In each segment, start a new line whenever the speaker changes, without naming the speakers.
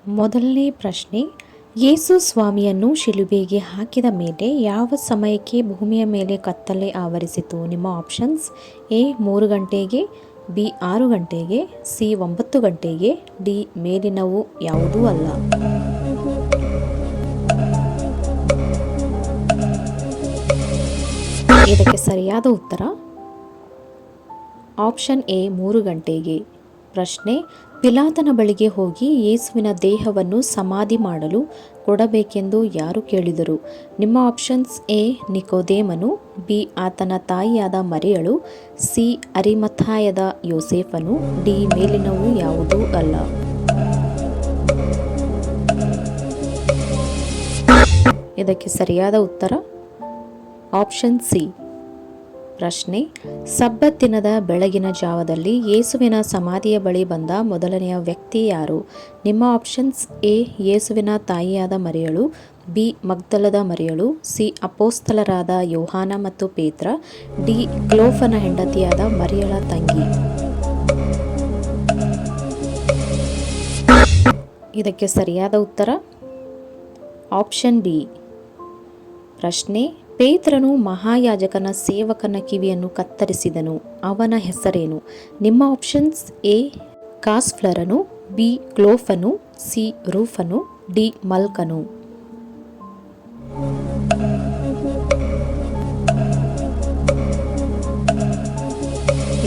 ಮೊದಲನೇ ಪ್ರಶ್ನೆ, ಯೇಸು ಸ್ವಾಮಿಯನ್ನು ಶಿಲುಬೆಗೆ ಹಾಕಿದ ಮೇಲೆ ಯಾವ ಸಮಯಕ್ಕೆ ಭೂಮಿಯ ಮೇಲೆ ಕತ್ತಲೆ ಆವರಿಸಿತು? ನಿಮ್ಮ ಆಪ್ಷನ್ಸ್: ಎ 3 ಗಂಟೆಗೆ, ಬಿ 6 ಗಂಟೆಗೆ, ಸಿ 9 ಗಂಟೆಗೆ, ಡಿ ಮೇಲಿನವು ಯಾವುದೂ ಅಲ್ಲ. ಇದಕ್ಕೆ ಸರಿಯಾದ ಉತ್ತರ ಆಪ್ಷನ್ ಎ 3 ಗಂಟೆಗೆ. ಪ್ರಶ್ನೆ, ಪಿಲಾತನ ಬಳಿಗೆ ಹೋಗಿ ಯೇಸುವಿನ ದೇಹವನ್ನು ಸಮಾಧಿ ಮಾಡಲು ಕೊಡಬೇಕೆಂದು ಯಾರು ಕೇಳಿದರು? ನಿಮ್ಮ ಆಪ್ಷನ್ಸ್: ಎ ನಿಕೋದೇಮನು, ಬಿ ಆತನ ತಾಯಿಯಾದ ಮರಿಯಳು, ಸಿ ಅರಿಮಥಾಯದ ಯೋಸೇಫನು, ಡಿ ಮೇಲಿನವು ಯಾವುದೂ ಅಲ್ಲ. ಇದಕ್ಕೆ ಸರಿಯಾದ ಉತ್ತರ ಆಪ್ಷನ್ ಸಿ. ಪ್ರಶ್ನೆ, ಸಬ್ಬತ್ ದಿನದ ಬೆಳಗಿನ ಜಾವದಲ್ಲಿ ಯೇಸುವಿನ ಸಮಾಧಿಯ ಬಳಿ ಬಂದ ಮೊದಲನೆಯ ವ್ಯಕ್ತಿ ಯಾರು? ನಿಮ್ಮ ಆಪ್ಷನ್ಸ್: ಎ ಯೇಸುವಿನ ತಾಯಿಯಾದ ಮರಿಯಳು, ಬಿ ಮಗ್ದಲದ ಮರಿಯಳು, ಸಿ ಅಪೋಸ್ತಲರಾದ ಯೋಹಾನ ಮತ್ತು ಪೇತ್ರ, ಡಿ ಕ್ಲೋಫನ ಹೆಂಡತಿಯಾದ ಮರಿಯಳ ತಂಗಿ. ಇದಕ್ಕೆ ಸರಿಯಾದ ಉತ್ತರ ಆಪ್ಷನ್ ಬಿ. ಪ್ರಶ್ನೆ, ಪೇತ್ರನು ಮಹಾಯಾಜಕನ ಸೇವಕನ ಕಿವಿಯನ್ನು ಕತ್ತರಿಸಿದನು, ಅವನ ಹೆಸರೇನು? ನಿಮ್ಮ ಆಪ್ಷನ್ಸ್: ಎ ಕಾಸ್ಫ್ಲರನು, ಬಿ ಕ್ಲೋಫನು, ಸಿ ರೂಫನು, ಡಿ ಮಲ್ಕನು.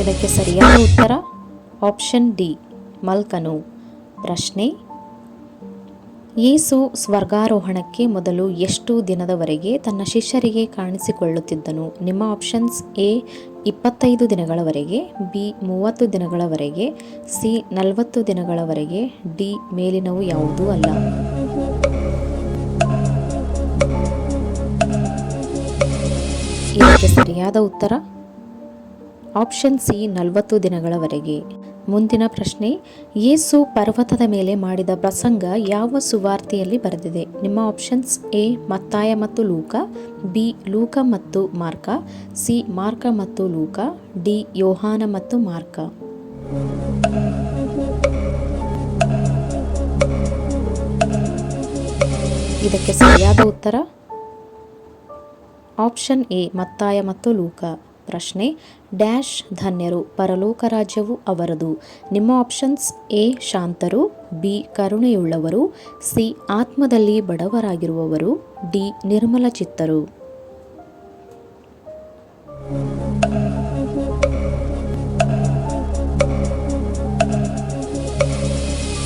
ಇದಕ್ಕೆ ಸರಿಯಾದ ಉತ್ತರ ಆಪ್ಷನ್ ಡಿ ಮಲ್ಕನು. ಪ್ರಶ್ನೆ, ಯೇಸು ಸ್ವರ್ಗಾರೋಹಣಕ್ಕೆ ಮೊದಲು ಎಷ್ಟು ದಿನದವರೆಗೆ ತನ್ನ ಶಿಷ್ಯರಿಗೆ ಕಾಣಿಸಿಕೊಳ್ಳುತ್ತಿದ್ದನು? ನಿಮ್ಮ ಆಪ್ಷನ್ಸ್: ಎ 25 ದಿನಗಳವರೆಗೆ, ಬಿ 30 ದಿನಗಳವರೆಗೆ, ಸಿ 40 ದಿನಗಳವರೆಗೆ, ಡಿ ಮೇಲಿನವು ಯಾವುದೂ ಅಲ್ಲ. ಇದಕ್ಕೆ ಸರಿಯಾದ ಉತ್ತರ ಆಪ್ಷನ್ ಸಿ 40 ದಿನಗಳವರೆಗೆ. ಮುಂದಿನ ಪ್ರಶ್ನೆ, ಯೇಸು ಪರ್ವತದ ಮೇಲೆ ಮಾಡಿದ ಪ್ರಸಂಗ ಯಾವ ಸುವಾರ್ತೆಯಲ್ಲಿ ಬರೆದಿದೆ? ನಿಮ್ಮ ಆಪ್ಷನ್ಸ್: ಎ ಮತ್ತಾಯ ಮತ್ತು ಲೂಕ, ಬಿ ಲೂಕ ಮತ್ತು ಮಾರ್ಕ, ಸಿ ಮಾರ್ಕ ಮತ್ತು ಲೂಕ, ಡಿ ಯೋಹಾನ ಮತ್ತು ಮಾರ್ಕ. ಇದಕ್ಕೆ ಸರಿಯಾದ ಉತ್ತರ ಆಪ್ಷನ್ ಎ ಮತ್ತಾಯ ಮತ್ತು ಲೂಕ. ಪ್ರಶ್ನೆ, ಡ್ಯಾಶ್ ಧನ್ಯರು, ಪರಲೋಕ ರಾಜ್ಯವು ಅವರದು. ನಿಮ್ಮ ಆಪ್ಷನ್ಸ್: ಎ ಶಾಂತರು, ಬಿ ಕರುಣೆಯುಳ್ಳವರು, ಸಿ ಆತ್ಮದಲ್ಲಿ ಬಡವರಾಗಿರುವವರು, ಡಿ ನಿರ್ಮಲ ಚಿತ್ತರು.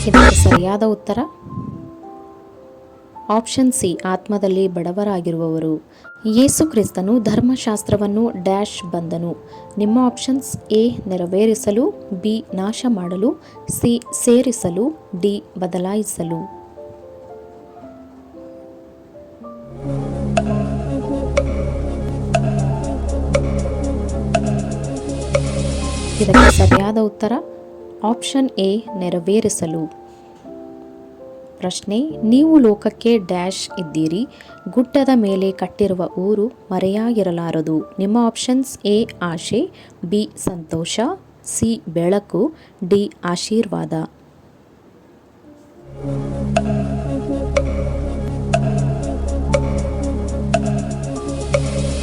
ಇದಕ್ಕೆ ಸರಿಯಾದ ಉತ್ತರ ಆಪ್ಷನ್ ಸಿ ಆತ್ಮದಲ್ಲಿ ಬಡವರಾಗಿರುವವರು. ಯೇಸು ಕ್ರಿಸ್ತನು ಧರ್ಮಶಾಸ್ತ್ರವನ್ನು ಡ್ಯಾಶ್ ಬಂದನು. ನಿಮ್ಮ ಆಪ್ಷನ್ಸ್: ಎ ನೆರವೇರಿಸಲು, ಬಿ ನಾಶ ಮಾಡಲು, ಸಿ ಸೇರಿಸಲು, ಡಿ ಬದಲಾಯಿಸಲು. ಇದಕ್ಕೆ ಸರಿಯಾದ ಉತ್ತರ ಆಪ್ಷನ್ ಎ ನೆರವೇರಿಸಲು. ಪ್ರಶ್ನೆ, ನೀವು ಲೋಕಕ್ಕೆ ಡ್ಯಾಶ್ ಇದ್ದೀರಿ, ಗುಡ್ಡದ ಮೇಲೆ ಕಟ್ಟಿರುವ ಊರು ಮರೆಯಾಗಿರಲಾರದು. ನಿಮ್ಮ ಆಪ್ಷನ್ಸ್: ಎ ಆಶೆ, ಬಿ ಸಂತೋಷ, ಸಿ ಬೆಳಕು, ಡಿ ಆಶೀರ್ವಾದ.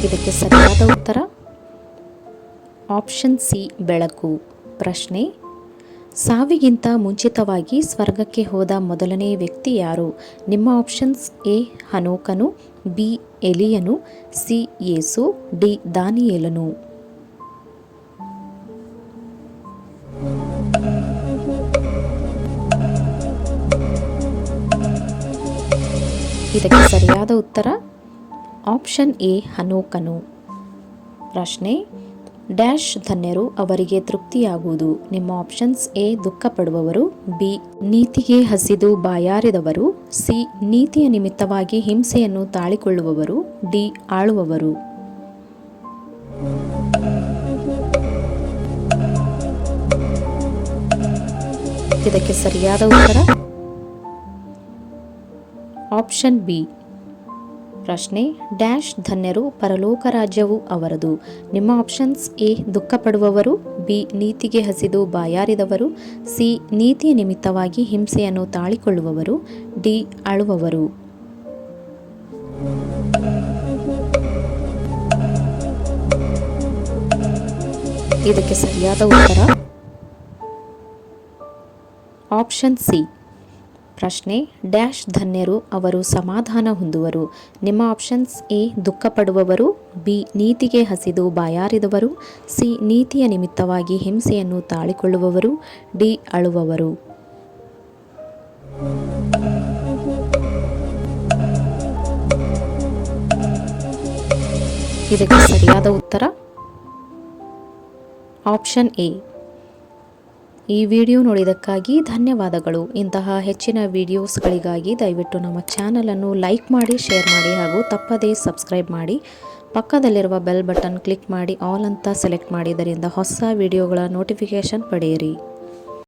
ಇದಕ್ಕೆ ಸರಿಯಾದ ಉತ್ತರ ಆಪ್ಷನ್ ಸಿ ಬೆಳಕು. ಪ್ರಶ್ನೆ, ಸಾವಿಗಿಂತ ಮುಂಚಿತವಾಗಿ ಸ್ವರ್ಗಕ್ಕೆ ಹೋದ ಮೊದಲನೇ ವ್ಯಕ್ತಿ ಯಾರು? ನಿಮ್ಮ ಆಪ್ಷನ್ಸ್: ಎ ಹನೋಕನು, ಬಿ ಎಲಿಯನು, ಸಿ ಯೇಸು, ಡಿ ದಾನಿಯೇಲನು. ಇದಕ್ಕೆ ಸರಿಯಾದ ಉತ್ತರ ಆಪ್ಷನ್ ಎ ಹನೋಕನು. ಪ್ರಶ್ನೆ, ಡ್ಯಾಶ್ ಧನ್ಯರು, ಅವರಿಗೆ ತೃಪ್ತಿಯಾಗುವುದು. ನಿಮ್ಮ ಆಪ್ಷನ್ಸ್: ಎ ದುಃಖ ಪಡುವವರು, ಬಿ ನೀತಿಗೆ ಹಸಿದು ಬಾಯಾರಿದವರು, ಸಿ ನೀತಿಯ ನಿಮಿತ್ತವಾಗಿ ಹಿಂಸೆಯನ್ನು ತಾಳಿಕೊಳ್ಳುವವರು, ಡಿ ಆಳುವವರು. ಇದಕ್ಕೆ ಸರಿಯಾದ ಉತ್ತರ ಆಪ್ಷನ್ ಬಿ ಪ್ರಶ್ನೆ ಡ್ಯಾಶ್ ಧನ್ಯರು ಪರಲೋಕ ರಾಜ್ಯವು ಅವರದು. ನಿಮ್ಮ ಆಪ್ಷನ್ಸ್ ಎ ದುಃಖ ಪಡುವವರು, ಬಿ ನೀತಿಗೆ ಹಸಿದು ಬಾಯಾರಿದವರು, ಸಿ ನೀತಿಯ ನಿಮಿತ್ತವಾಗಿ ಹಿಂಸೆಯನ್ನು ತಾಳಿಕೊಳ್ಳುವವರು, ಡಿ ಅಳುವವರು. ಇದಕ್ಕೆ ಸರಿಯಾದ ಉತ್ತರ ಆಪ್ಷನ್ ಸಿ. ಪ್ರಶ್ನೆ ಡ್ಯಾಶ್ ಧನ್ಯರು ಅವರು ಸಮಾಧಾನ ಹೊಂದುವರು. ನಿಮ್ಮ ಆಪ್ಷನ್ಸ್ ಎ ದುಃಖ ಪಡುವವರು, ಬಿ ನೀತಿಗೆ ಹಸಿದು ಬಾಯಾರಿದವರು, ಸಿ ನೀತಿಯ ನಿಮಿತ್ತವಾಗಿ ಹಿಂಸೆಯನ್ನು ತಾಳಿಕೊಳ್ಳುವವರು, ಡಿ ಅಳುವವರು. ಇದಕ್ಕೆ ಸರಿಯಾದ ಉತ್ತರ ಆಪ್ಷನ್ ಎ. ಈ ವಿಡಿಯೋ ನೋಡಿದ್ದಕ್ಕಾಗಿ ಧನ್ಯವಾದಗಳು. ಇಂತಹ ಹೆಚ್ಚಿನ ವಿಡಿಯೋಸ್ಗಳಿಗಾಗಿ ದಯವಿಟ್ಟು ನಮ್ಮ ಚಾನಲನ್ನು ಲೈಕ್ ಮಾಡಿ, ಶೇರ್ ಮಾಡಿ ಹಾಗೂ ತಪ್ಪದೇ ಸಬ್ಸ್ಕ್ರೈಬ್ ಮಾಡಿ. ಪಕ್ಕದಲ್ಲಿರುವ ಬೆಲ್ ಬಟನ್ ಕ್ಲಿಕ್ ಮಾಡಿ ಆಲ್ ಅಂತ ಸೆಲೆಕ್ಟ್ ಮಾಡಿದರಿಂದ ಹೊಸ ವಿಡಿಯೋಗಳ ನೋಟಿಫಿಕೇಷನ್ ಪಡೆಯಿರಿ.